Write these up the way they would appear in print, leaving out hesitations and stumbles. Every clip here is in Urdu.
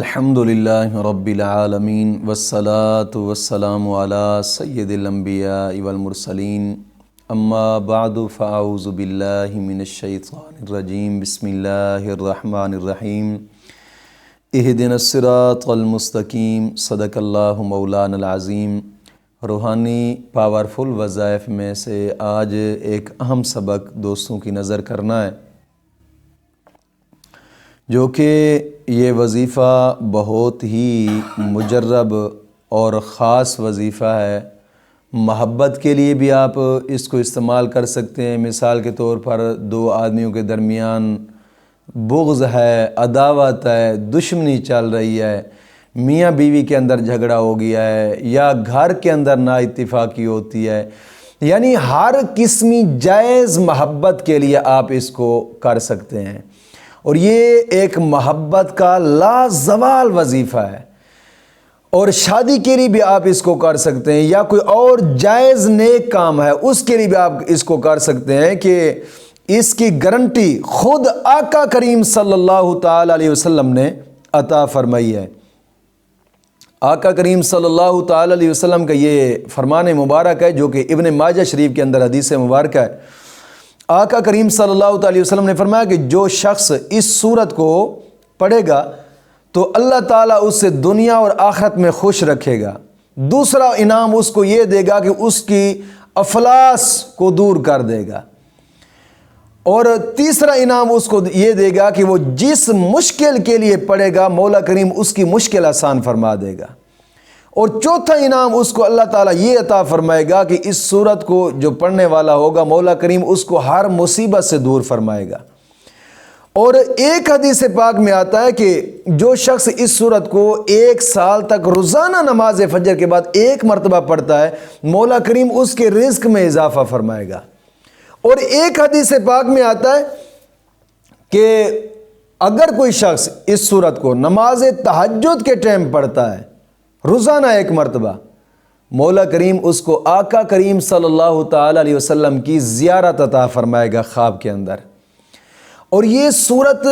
الحمدللہ رب العالمین والصلاة والسلام علی سید الانبیاء والمرسلین اما بعد فاعوذ باللہ من الشیطان الرجیم بسم اللہ الرحمن الرحیم اہدنا الصراط المستقیم صدق اللہ مولانا العظیم۔ روحانی پاورفل وظائف میں سے آج ایک اہم سبق دوستوں کی نظر کرنا ہے، جو کہ یہ وظیفہ بہت ہی مجرب اور خاص وظیفہ ہے۔ محبت کے لیے بھی آپ اس کو استعمال کر سکتے ہیں۔ مثال کے طور پر دو آدمیوں کے درمیان بغض ہے، عداوت ہے، دشمنی چل رہی ہے، میاں بیوی کے اندر جھگڑا ہو گیا ہے، یا گھر کے اندر نا اتفاقی ہوتی ہے، یعنی ہر قسمی جائز محبت کے لیے آپ اس کو کر سکتے ہیں، اور یہ ایک محبت کا لازوال وظیفہ ہے۔ اور شادی کے لیے بھی آپ اس کو کر سکتے ہیں، یا کوئی اور جائز نیک کام ہے اس کے لیے بھی آپ اس کو کر سکتے ہیں، کہ اس کی گارنٹی خود آقا کریم صلی اللہ تعالی علیہ وسلم نے عطا فرمائی ہے۔ آقا کریم صلی اللہ تعالی علیہ وسلم کا یہ فرمان مبارک ہے، جو کہ ابن ماجہ شریف کے اندر حدیث مبارکہ ہے۔ آقا کریم صلی اللہ علیہ وسلم نے فرمایا کہ جو شخص اس سورت کو پڑھے گا تو اللہ تعالیٰ اس سے دنیا اور آخرت میں خوش رکھے گا۔ دوسرا انعام اس کو یہ دے گا کہ اس کی افلاس کو دور کر دے گا، اور تیسرا انعام اس کو یہ دے گا کہ وہ جس مشکل کے لیے پڑھے گا مولا کریم اس کی مشکل آسان فرما دے گا، اور چوتھا انعام اس کو اللہ تعالیٰ یہ عطا فرمائے گا کہ اس سورت کو جو پڑھنے والا ہوگا مولا کریم اس کو ہر مصیبت سے دور فرمائے گا۔ اور ایک حدیث پاک میں آتا ہے کہ جو شخص اس سورت کو 1 سال تک روزانہ نماز فجر کے بعد 1 مرتبہ پڑھتا ہے، مولا کریم اس کے رزق میں اضافہ فرمائے گا۔ اور ایک حدیث پاک میں آتا ہے کہ اگر کوئی شخص اس سورت کو نماز تہجد کے ٹائم پڑھتا ہے روزانہ 1 مرتبہ، مولا کریم اس کو آقا کریم صلی اللہ تعالی علیہ وسلم کی زیارت عطا فرمائے گا خواب کے اندر۔ اور یہ سورت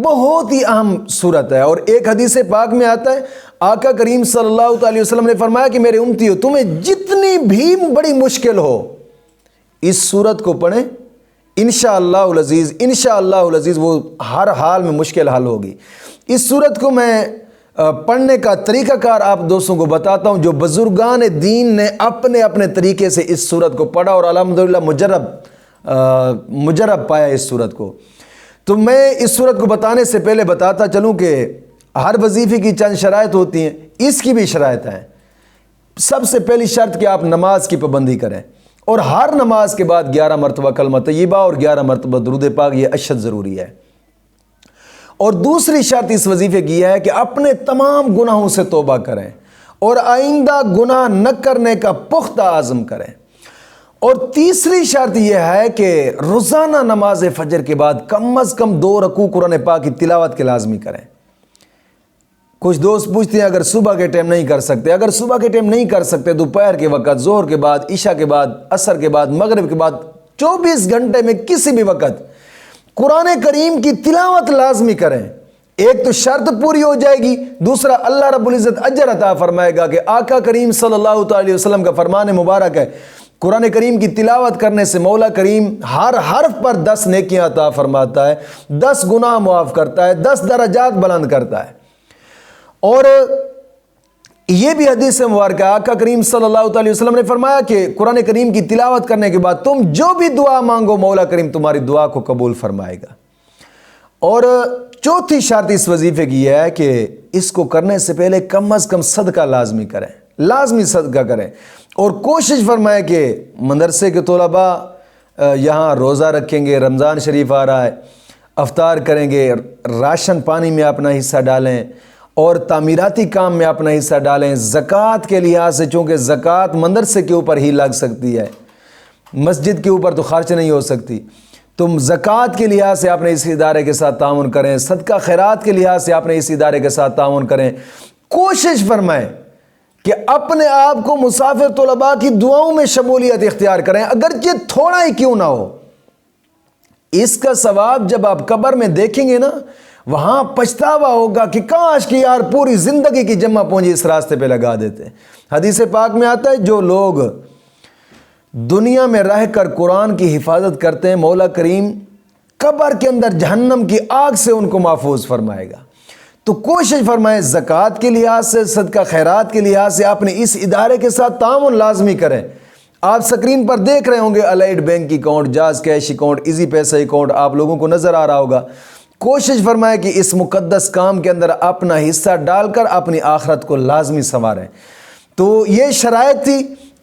بہت ہی اہم سورت ہے، اور ایک حدیث پاک میں آتا ہے آقا کریم صلی اللہ علیہ وسلم نے فرمایا کہ میرے امتیو، تمہیں جتنی بھی بڑی مشکل ہو اس سورت کو پڑھیں، انشاءاللہ العزیز انشاءاللہ العزیز وہ ہر حال میں مشکل حل ہوگی۔ اس سورت کو میں پڑھنے کا طریقہ کار آپ دوستوں کو بتاتا ہوں، جو بزرگان دین نے اپنے اپنے طریقے سے اس سورت کو پڑھا اور الحمدللہ مجرب پایا اس سورت کو۔ تو میں اس سورت کو بتانے سے پہلے بتاتا چلوں کہ ہر وظیفے کی چند شرائط ہوتی ہیں، اس کی بھی شرائط ہیں۔ سب سے پہلی شرط کہ آپ نماز کی پابندی کریں، اور ہر نماز کے بعد 11 مرتبہ کلمہ طیبہ اور 11 مرتبہ درود پاک، یہ اشد ضروری ہے۔ اور دوسری شرط اس وظیفے کی ہے کہ اپنے تمام گناہوں سے توبہ کریں اور آئندہ گناہ نہ کرنے کا پختہ عزم کریں۔ اور تیسری شرط یہ ہے کہ روزانہ نماز فجر کے بعد کم از کم 2 رکوع قرآن پاک کی تلاوت کے لازمی کریں۔ کچھ دوست پوچھتے ہیں اگر صبح کے ٹائم نہیں کر سکتے، اگر صبح کے ٹائم نہیں کر سکتے، دوپہر کے وقت، ظہر کے بعد، عشاء کے بعد، عصر کے بعد، مغرب کے بعد، 24 گھنٹے میں کسی بھی وقت قرآن کریم کی تلاوت لازمی کریں۔ ایک تو شرط پوری ہو جائے گی، دوسرا اللہ رب العزت اجر عطا فرمائے گا، کہ آقا کریم صلی اللہ علیہ وسلم کا فرمان مبارک ہے قرآن کریم کی تلاوت کرنے سے مولا کریم ہر حرف پر 10 نیکیاں عطا فرماتا ہے، 10 گناہ معاف کرتا ہے، 10 درجات بلند کرتا ہے۔ اور یہ بھی حدیث مبارکہ آقا کریم صلی اللہ علیہ وسلم نے فرمایا کہ قرآن کریم کی تلاوت کرنے کے بعد تم جو بھی دعا مانگو مولا کریم تمہاری دعا کو قبول فرمائے گا۔ اور چوتھی شرط اس وظیفے کی ہے کہ اس کو کرنے سے پہلے کم از کم صدقہ لازمی کریں، لازمی صدقہ کریں، اور کوشش فرمائیں کہ مدرسے کے طلباء یہاں روزہ رکھیں گے، رمضان شریف آ رہا ہے، افطار کریں گے، راشن پانی میں اپنا حصہ ڈالیں، اور تعمیراتی کام میں اپنا حصہ ڈالیں۔ زکوٰۃ کے لحاظ سے، چونکہ زکوٰۃ مدرسے کے اوپر ہی لگ سکتی ہے، مسجد کے اوپر تو خرچ نہیں ہو سکتی، تم زکوٰۃ کے لحاظ سے اپنے اس ادارے کے ساتھ تعاون کریں، صدقہ خیرات کے لحاظ سے اپنے اس ادارے کے ساتھ تعاون کریں۔ کوشش فرمائیں کہ اپنے آپ کو مسافر طلباء کی دعاؤں میں شمولیت اختیار کریں، اگرچہ تھوڑا ہی کیوں نہ ہو۔ اس کا ثواب جب آپ قبر میں دیکھیں گے نا، وہاں پچھتاوا ہوگا کہ کاش کہ یار پوری زندگی کی جمع پونجی اس راستے پہ لگا دیتے۔ حدیث پاک میں آتا ہے جو لوگ دنیا میں رہ کر قرآن کی حفاظت کرتے ہیں مولا کریم قبر کے اندر جہنم کی آگ سے ان کو محفوظ فرمائے گا۔ تو کوشش فرمائیں زکوٰۃ کے لحاظ سے، صدقہ خیرات کے لحاظ سے اپنے اس ادارے کے ساتھ تعاون لازمی کریں۔ آپ سکرین پر دیکھ رہے ہوں گے allied bank account, jazz cash account, easy پیسہ اکاؤنٹ آپ لوگوں کو نظر آ رہا ہوگا۔ کوشش فرمائیں کہ اس مقدس کام کے اندر اپنا حصہ ڈال کر اپنی آخرت کو لازمی سنواریں۔ تو یہ شرائط تھی،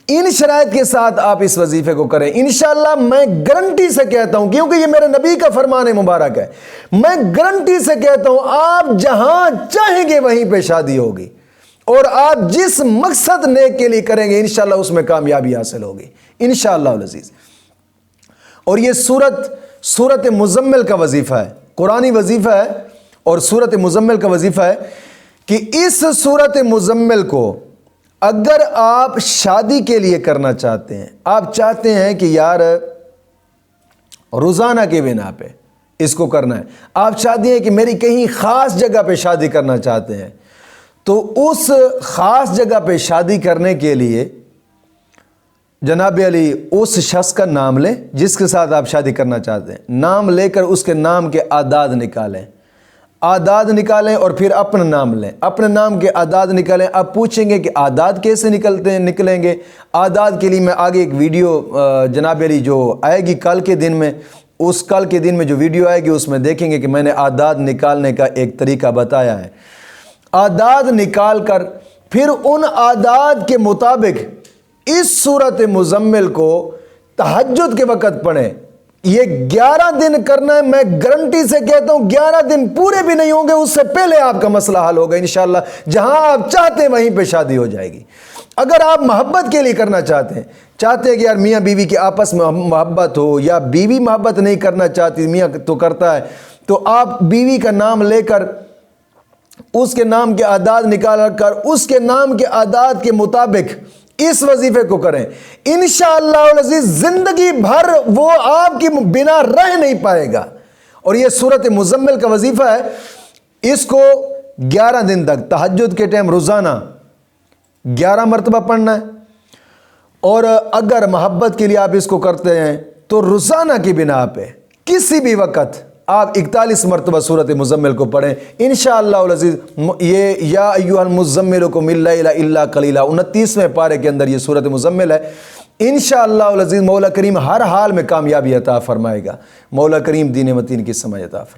ان شرائط کے ساتھ آپ اس وظیفے کو کریں انشاءاللہ۔ میں گارنٹی سے کہتا ہوں کیونکہ یہ میرے نبی کا فرمان مبارک ہے، میں گارنٹی سے کہتا ہوں آپ جہاں چاہیں گے وہیں پہ شادی ہوگی، اور آپ جس مقصد نیک کے لیے کریں گے انشاءاللہ اس میں کامیابی حاصل ہوگی انشاءاللہ العزیز۔ اور یہ سورت مزمل کا وظیفہ ہے، قرآنی وظیفہ ہے، اور سورت مزمل کا وظیفہ ہے کہ اس سورت مزمل کو اگر آپ شادی کے لیے کرنا چاہتے ہیں، آپ چاہتے ہیں کہ یار روزانہ کے بنا پہ اس کو کرنا ہے، آپ چاہتے ہیں کہ میری کہیں خاص جگہ پہ شادی کرنا چاہتے ہیں، تو اس خاص جگہ پہ شادی کرنے کے لیے جناب علی اس شخص کا نام لیں جس کے ساتھ آپ شادی کرنا چاہتے ہیں، نام لے کر اس کے نام کے اعداد نکالیں اور پھر اپنا نام لیں، اپنے نام کے اعداد نکالیں۔ اب پوچھیں گے کہ اعداد کیسے نکلیں گے؟ اعداد کے لیے میں آگے ایک ویڈیو جناب علی جو آئے گی کل کے دن میں جو ویڈیو آئے گی اس میں دیکھیں گے کہ میں نے اعداد نکالنے کا ایک طریقہ بتایا ہے۔ اعداد نکال کر پھر ان اعداد کے مطابق اس سورت مزمل کو تہجد کے وقت پڑھیں۔ یہ 11 دن کرنا ہے، میں گارنٹی سے کہتا ہوں 11 دن پورے بھی نہیں ہوں گے اس سے پہلے آپ کا مسئلہ حل ہوگا انشاءاللہ۔ جہاں آپ چاہتے ہیں وہیں پہ شادی ہو جائے گی۔ اگر آپ محبت کے لیے کرنا چاہتے ہیں کہ یار میاں بیوی کے آپس میں محبت ہو، یا بیوی محبت نہیں کرنا چاہتی میاں تو کرتا ہے، تو آپ بیوی کا نام لے کر اس کے نام کے اعداد نکال کر اس کے نام کے اعداد کے مطابق اس وظیفے کو کریں انشاءاللہ العزیز، زندگی بھر وہ آپ کی بنا رہ نہیں پائے گا۔ اور یہ سورت مزمل کا وظیفہ ہے، اس کو 11 دن تک تہجد کے ٹائم روزانہ 11 مرتبہ پڑھنا ہے، اور اگر محبت کے لیے آپ اس کو کرتے ہیں تو روزانہ کی بنا پہ کسی بھی وقت آپ 41 مرتبہ سورت مزمل کو پڑھیں انشاءاللہ العزیز۔ یہ یا ایھا المزمل قم اللیل الا قلیلا 29ویں پارے کے اندر یہ سورت مزمل ہے۔ انشاءاللہ العزیز مولا کریم ہر حال میں کامیابی عطا فرمائے گا۔ مولا کریم دین متین کی سمجھ عطا فرمائے۔